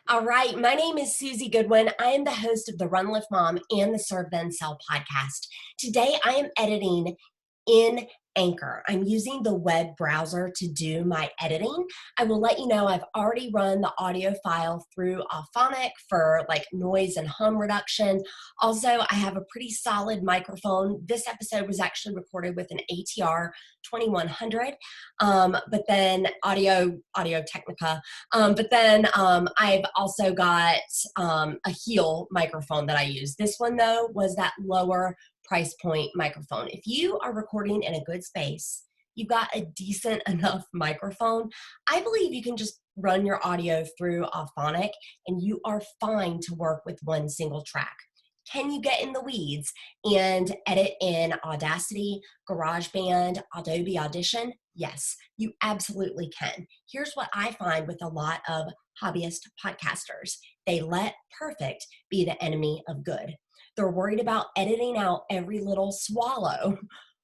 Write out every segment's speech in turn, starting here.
All right, my name is Susie Goodwin. I am the host of the Run Lift Mom and the Serve Then Sell podcast. Today I am editing in Anchor. I'm using the web browser to do my editing. I will let you know I've already run the audio file through Auphonic for like noise and hum reduction. Also, I have a pretty solid microphone. This episode was actually recorded with an ATR 2100, but then Audio Technica. I've also got a Heel microphone that I use. This one though was that lower price point microphone. If you are recording in a good space, you've got a decent enough microphone, I believe you can just run your audio through Auphonic and you are fine to work with one single track. Can you get in the weeds and edit in Audacity, GarageBand, Adobe Audition? Yes, you absolutely can. Here's what I find with a lot of hobbyist podcasters. They let perfect be the enemy of good. They're worried about editing out every little swallow,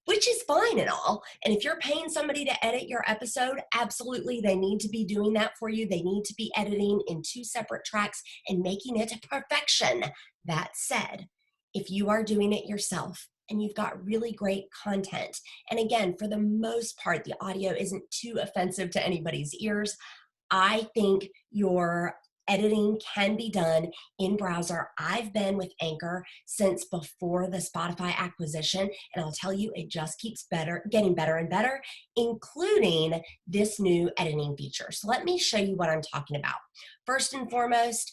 which is fine and all. And if you're paying somebody to edit your episode, absolutely, they need to be doing that for you. They need to be editing in two separate tracks and making it perfection. That said, if you are doing it yourself and you've got really great content, and again, for the most part, the audio isn't too offensive to anybody's ears, I think your editing can be done in browser. I've been with Anchor since before the Spotify acquisition, and I'll tell you, it just keeps getting better and better, including this new editing feature. So let me show you what I'm talking about. First and foremost,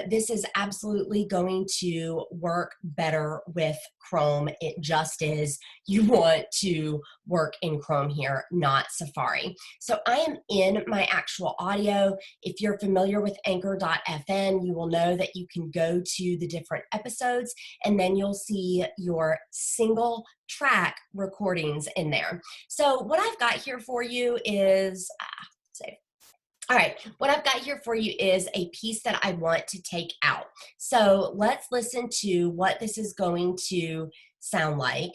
this is absolutely going to work better with Chrome. It just is. You want to work in Chrome here, not Safari. So I am in my actual audio. If you're familiar with Anchor.fm, you will know that you can go to the different episodes and then you'll see your single track recordings in there. So what I've got here for you is, all right, what I've got here for you is a piece that I want to take out. So let's listen to what this is going to sound like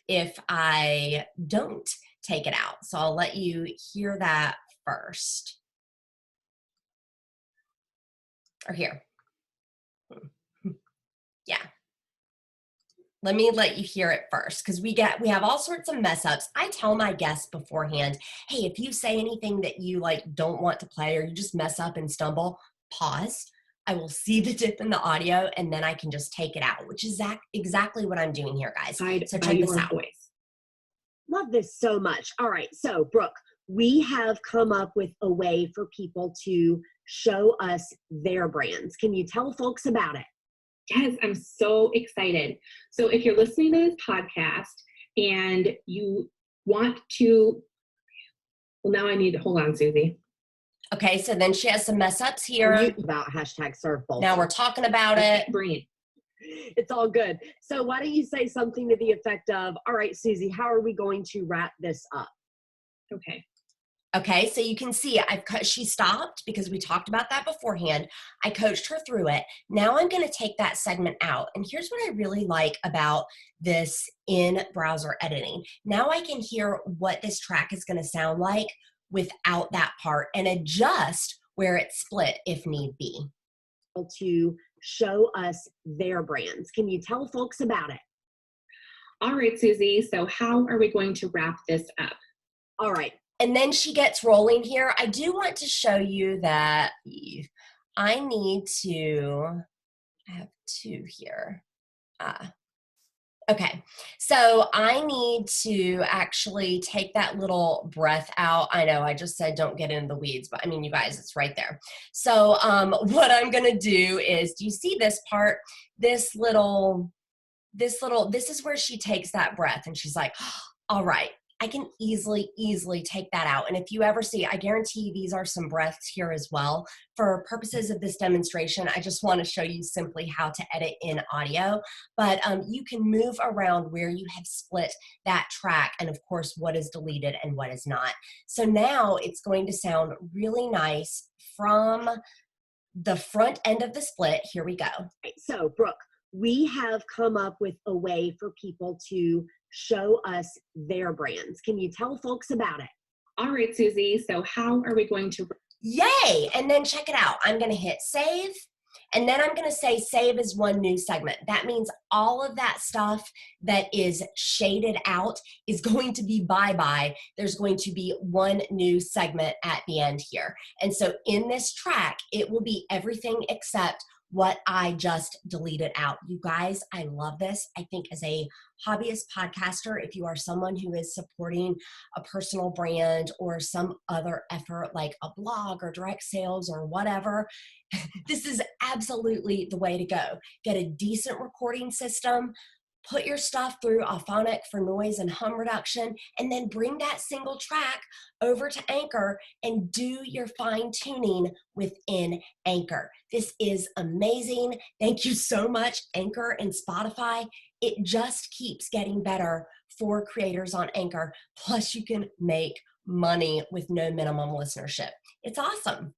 if I don't take it out. So I'll let you hear that first. Or here. Yeah. Let me let you hear it first because we have all sorts of mess ups. I tell my guests beforehand, hey, if you say anything that you like don't want to play or you just mess up and stumble, pause. I will see the dip in the audio and then I can just take it out, which is exactly what I'm doing here, guys. So check this out. Voice. Love this so much. All right, so Brooke, we have come up with a way for people to show us their brands. Can you tell folks about it? Yes, I'm so excited. So if you're listening to this podcast and you want to, well, now I need to, hold on, Susie. Okay, so then she has some mess ups here. About hashtag serve both. Now we're talking about it. Brain. It's all good. So why don't you say something to the effect of, all right, Susie, how are we going to wrap this up? Okay, so you can see she stopped because we talked about that beforehand. I coached her through it. Now I'm going to take that segment out. And here's what I really like about this in-browser editing. Now I can hear what this track is going to sound like without that part and adjust where it's split if need be. To show us their brands. Can you tell folks about it? All right, Susie. So how are we going to wrap this up? All right. And then she gets rolling here. I do want to show you that I have two here. Okay, so I need to actually take that little breath out. I know I just said don't get in the weeds, but I mean, you guys, it's right there. So what I'm gonna do is, do you see this part? This is where she takes that breath and she's like, all right, I can easily take that out. And if you ever see, I guarantee these are some breaths here as well. For purposes of this demonstration, I just want to show you simply how to edit in audio. But you can move around where you have split that track and of course what is deleted and what is not. So now it's going to sound really nice from the front end of the split. Here we go. Right, so Brooke, we have come up with a way for people to show us their brands. Can you tell folks about it? All right, Susie. So how are we going to Yay! And then check it out. I'm going to hit save. And then I'm going to say save as one new segment. That means all of that stuff that is shaded out is going to be bye-bye. There's going to be one new segment at the end here. And so in this track, it will be everything except what I just deleted out. You guys, I love this. I think as a hobbyist podcaster, if you are someone who is supporting a personal brand or some other effort like a blog or direct sales or whatever, this is absolutely the way to go. Get a decent recording system, put your stuff through Auphonic for noise and hum reduction, and then bring that single track over to Anchor and do your fine tuning within Anchor. This is amazing. Thank you so much, Anchor and Spotify. It just keeps getting better for creators on Anchor. Plus, you can make money with no minimum listenership. It's awesome.